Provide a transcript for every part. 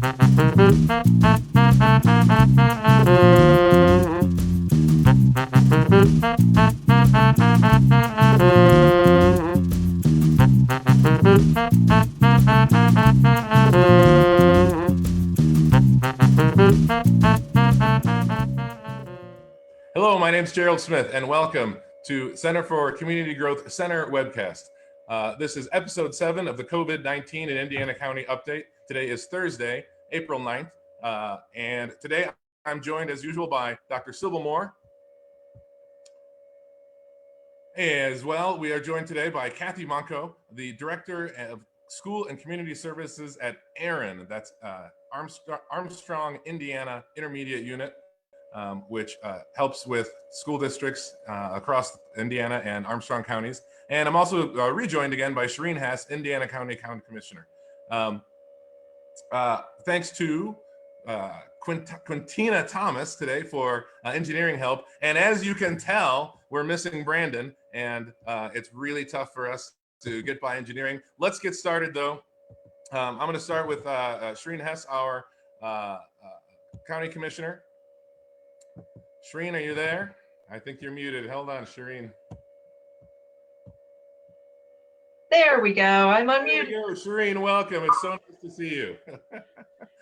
Hello, my name is Gerald Smith, and welcome to Center for Community Growth Center Webcast. This is episode 7 of the COVID-19 in Indiana County update. Today is Thursday, April 9th, and today I'm joined as usual by Dr. Sybil Moore. As well, we are joined today by Kathy Monco, the Director of School and Community Services at ARIN, that's Armstrong, Indiana Intermediate Unit, which helps with school districts across Indiana and Armstrong counties. And I'm also rejoined again by Sherene Hess, Indiana County Commissioner. Thanks to Quintina Thomas today for engineering help. And as you can tell, we're missing Brandon, and it's really tough for us to get by engineering. Let's get started, though. I'm going to start with Sherene Hess, our County Commissioner. Sherene, are you there? I think you're muted. Hold on, Sherene. There we go. I'm unmuted. There you go, Sherene. Welcome. It's so nice to see you.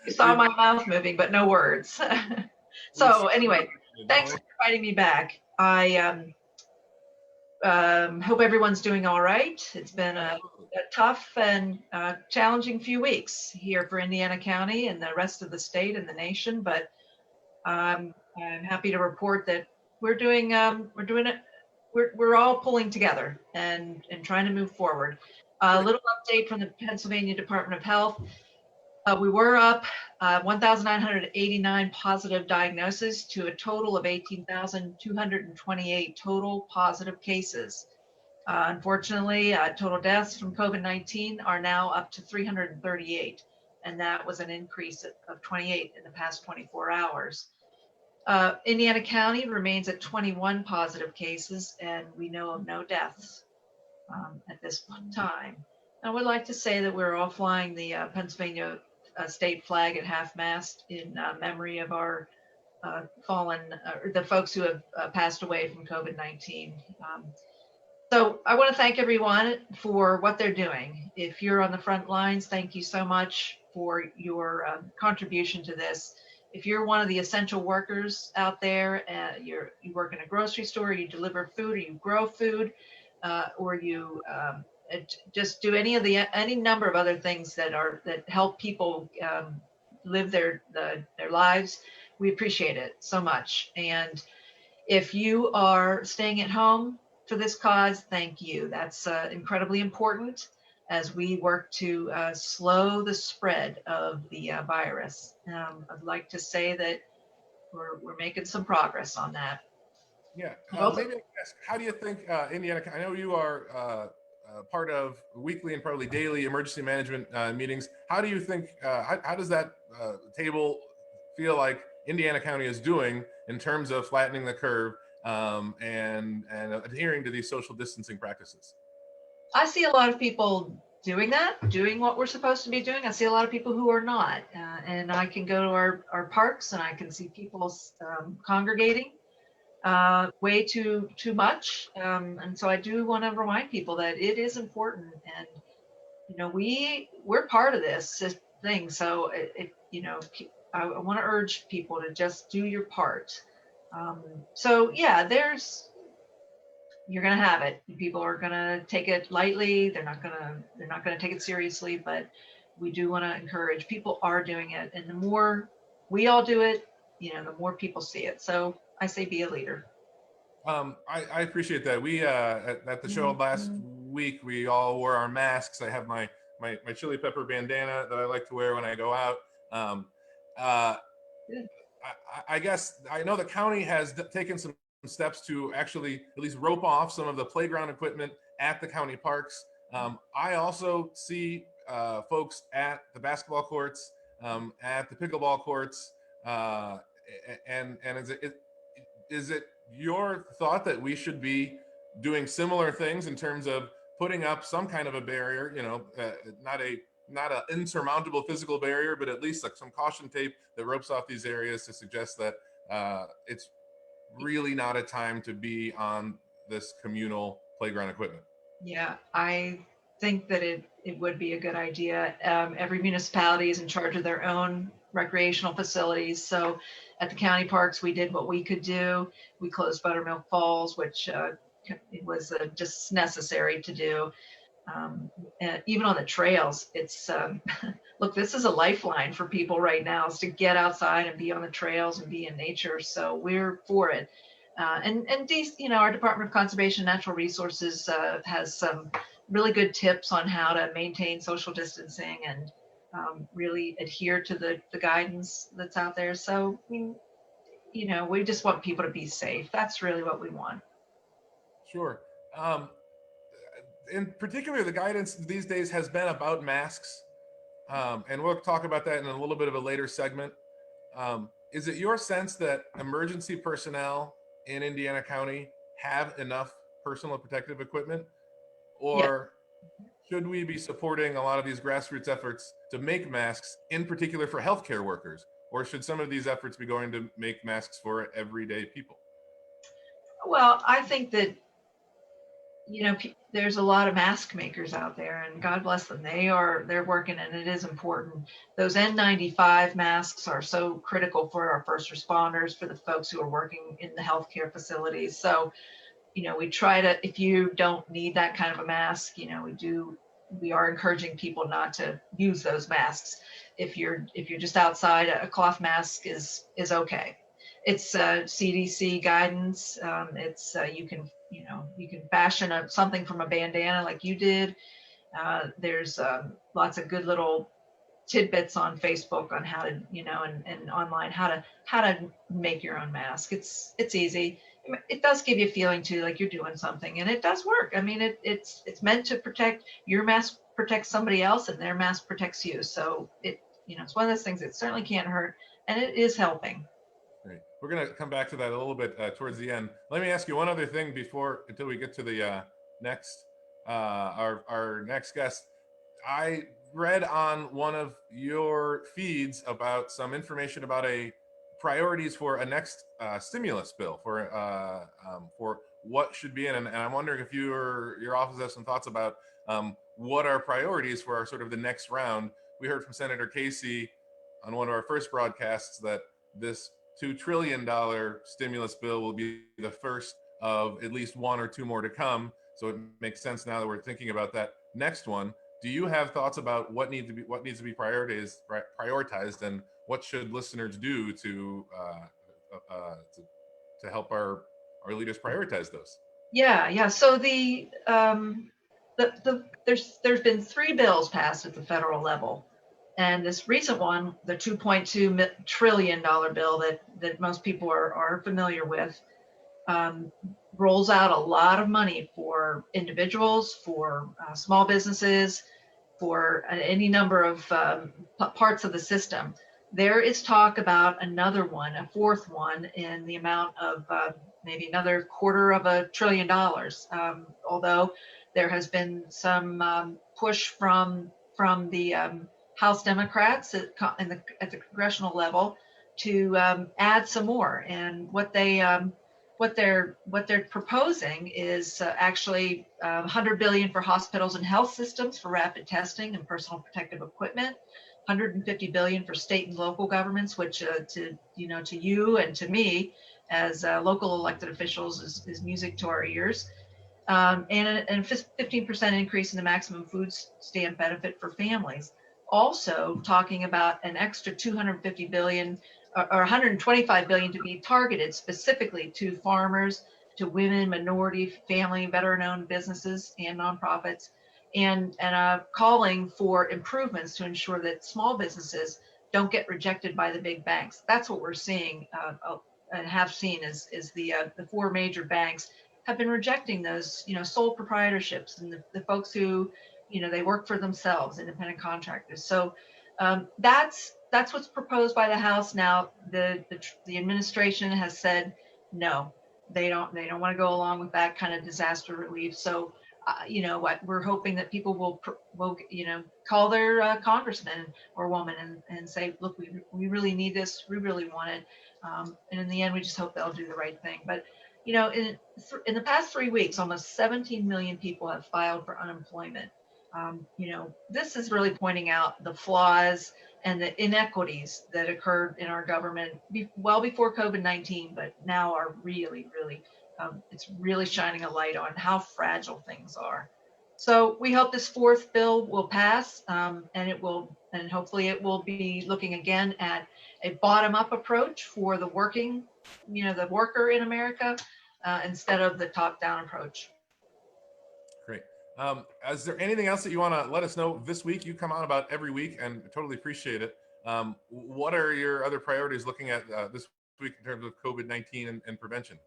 You saw my mouth moving, but no words. So anyway, thanks for inviting me back. I hope everyone's doing all right. It's been a tough and challenging few weeks here for Indiana County and the rest of the state and the nation, but I'm happy to report that we're doing it. We're all pulling together and trying to move forward. A little update from the Pennsylvania Department of Health. We were up 1,989 positive diagnoses to a total of 18,228 total positive cases. Unfortunately, total deaths from COVID-19 are now up to 338, and that was an increase of 28 in the past 24 hours. Indiana County remains at 21 positive cases, and we know of no deaths at this time. I would like to say that we're all flying the Pennsylvania state flag at half-mast in memory of our fallen, the folks who have passed away from COVID-19. So I want to thank everyone for what they're doing. If you're on the front lines, thank you so much for your contribution to this. If you're one of the essential workers out there, you work in a grocery store, you deliver food, or you grow food, or you just do any number of other things that help people live their lives, we appreciate it so much. And if you are staying at home for this cause, thank you. That's incredibly important as we work to slow the spread of the virus. I'd like to say that we're making some progress on that. Yeah, maybe I ask, how do you think Indiana, I know you are part of weekly and probably daily emergency management meetings. How do you think, how does that table feel like Indiana County is doing in terms of flattening the curve and adhering to these social distancing practices? I see a lot of people doing what we're supposed to be doing. I see a lot of people who are not. And I can go to our parks and I can see people congregating way too much. And so I do want to remind people that it is important. And, we're part of this thing. So, I want to urge people to just do your part. So yeah, you're going to have it. People are going to take it lightly. They're not going to take it seriously, but we do want to encourage people are doing it. And the more we all do it, the more people see it. So I say, be a leader. I appreciate that. We, at the show last week, we all wore our masks. I have my chili pepper bandana that I like to wear when I go out. I guess I know the county has taken some steps to actually at least rope off some of the playground equipment at the county parks. I also see folks at the basketball courts, at the pickleball courts, and is it your thought that we should be doing similar things in terms of putting up some kind of a barrier, not a not an insurmountable physical barrier, but at least like some caution tape that ropes off these areas to suggest that it's really not a time to be on this communal playground equipment. Yeah, I think that it would be a good idea. Every municipality is in charge of their own recreational facilities. So at the county parks, we did what we could do. We closed Buttermilk Falls, which it was just necessary to do. And even on the trails, it's look, this is a lifeline for people right now, is to get outside and be on the trails and be in nature. So we're for it. And these, our Department of Conservation and Natural Resources has some really good tips on how to maintain social distancing and really adhere to the guidance that's out there. So, we just want people to be safe. That's really what we want. Sure. In particular, the guidance these days has been about masks. And we'll talk about that in a little bit of a later segment. Is it your sense that emergency personnel in Indiana County have enough personal protective equipment? Or should we be supporting a lot of these grassroots efforts to make masks, in particular for healthcare workers? Or should some of these efforts be going to make masks for everyday people? Well, I think that there's a lot of mask makers out there, and God bless them. They're working, and it is important. Those N95 masks are so critical for our first responders, for the folks who are working in the healthcare facilities. So, we try to, if you don't need that kind of a mask, we are encouraging people not to use those masks. If you're just outside, a cloth mask is okay. It's CDC guidance. It's you can fashion something from a bandana like you did. There's lots of good little tidbits on Facebook on how to, and online how to make your own mask. It's easy. It does give you a feeling too, like you're doing something, and it does work. I mean, it's meant to protect. Your mask protects somebody else, and their mask protects you. So it's one of those things that certainly can't hurt, and it is helping. Great. We're going to come back to that a little bit towards the end. Let me ask you one other thing until we get to the next our next guest. I read on one of your feeds about some information about priorities for a next stimulus bill for what should be in, and I'm wondering if your office has some thoughts about what are priorities for our sort of the next round. We heard from Senator Casey on one of our first broadcasts that this $2 trillion stimulus bill will be the first of at least one or two more to come. So it makes sense now that we're thinking about that next one. Do you have thoughts about what needs to be prioritized, and what should listeners do to help our leaders prioritize those? Yeah. So there's been 3 bills passed at the federal level. And this recent one, the $2.2 trillion bill that most people are familiar with, rolls out a lot of money for individuals, for small businesses, for any number of parts of the system. There is talk about another one, a fourth one, in the amount of maybe another $250 billion. Although there has been some push from the House Democrats at the congressional level to add some more. And what they're proposing is actually $100 billion for hospitals and health systems for rapid testing and personal protective equipment, $150 billion for state and local governments, which to you and to me as local elected officials is music to our ears. And a 15% increase in the maximum food stamp benefit for families. Also talking about an extra $250 billion or $125 billion to be targeted specifically to farmers, to women, minority, family, veteran-owned businesses and nonprofits, and calling for improvements to ensure that small businesses don't get rejected by the big banks. That's what we're seeing and have seen is the 4 major banks have been rejecting those, sole proprietorships and the folks who, they work for themselves, independent contractors. So that's what's proposed by the House now. The administration has said no, they don't want to go along with that kind of disaster relief. So you know what, we're hoping that people will you know, call their congressman or woman and say, look, we really need this, we really want it, and in the end, we just hope they'll do the right thing. But you know, in the past 3 weeks, almost 17 million people have filed for unemployment. You know, this is really pointing out the flaws and the inequities that occurred in our government well before COVID-19, but now are really, really, it's really shining a light on how fragile things are. So we hope this fourth bill will pass, and hopefully it will be looking again at a bottom-up approach for the working, you know, the worker in America, instead of the top-down approach. Great. Is there anything else that you want to let us know this week? You come on about every week, and I totally appreciate it. What are your other priorities looking at this week in terms of COVID-19 and prevention?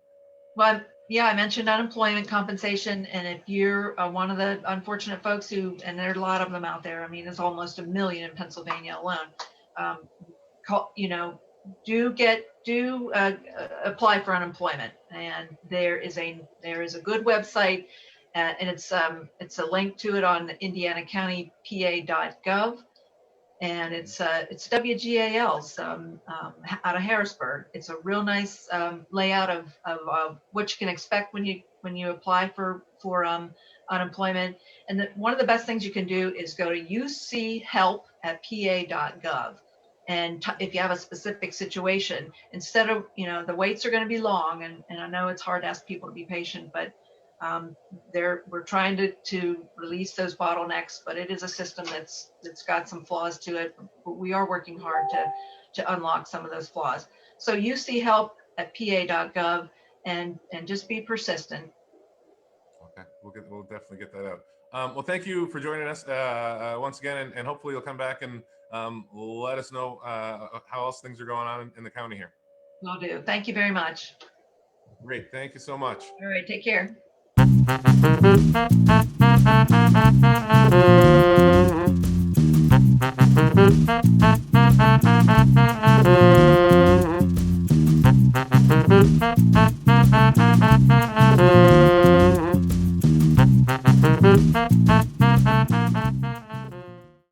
Well, yeah, I mentioned unemployment compensation, and if you're one of the unfortunate folks who, and there are a lot of them out there, I mean, there's almost 1 million in Pennsylvania alone. You know, do apply for unemployment, and there is a good website, and it's a link to it on indianacountypa.gov. And it's WGAL's out of Harrisburg. It's a real nice layout of what you can expect when you apply for unemployment. And one of the best things you can do is go to uchelp@pa.gov. And if you have a specific situation, instead of, you know, the waits are going to be long, and I know it's hard to ask people to be patient, but we're trying to release those bottlenecks, but it is a system that's got some flaws to it. But we are working hard to unlock some of those flaws. So uchelp@pa.gov, and just be persistent. Okay, we'll definitely get that out. Well, thank you for joining us once again, and hopefully you'll come back and let us know how else things are going on in the county here. Will do. Thank you very much. Great. Thank you so much. All right. Take care.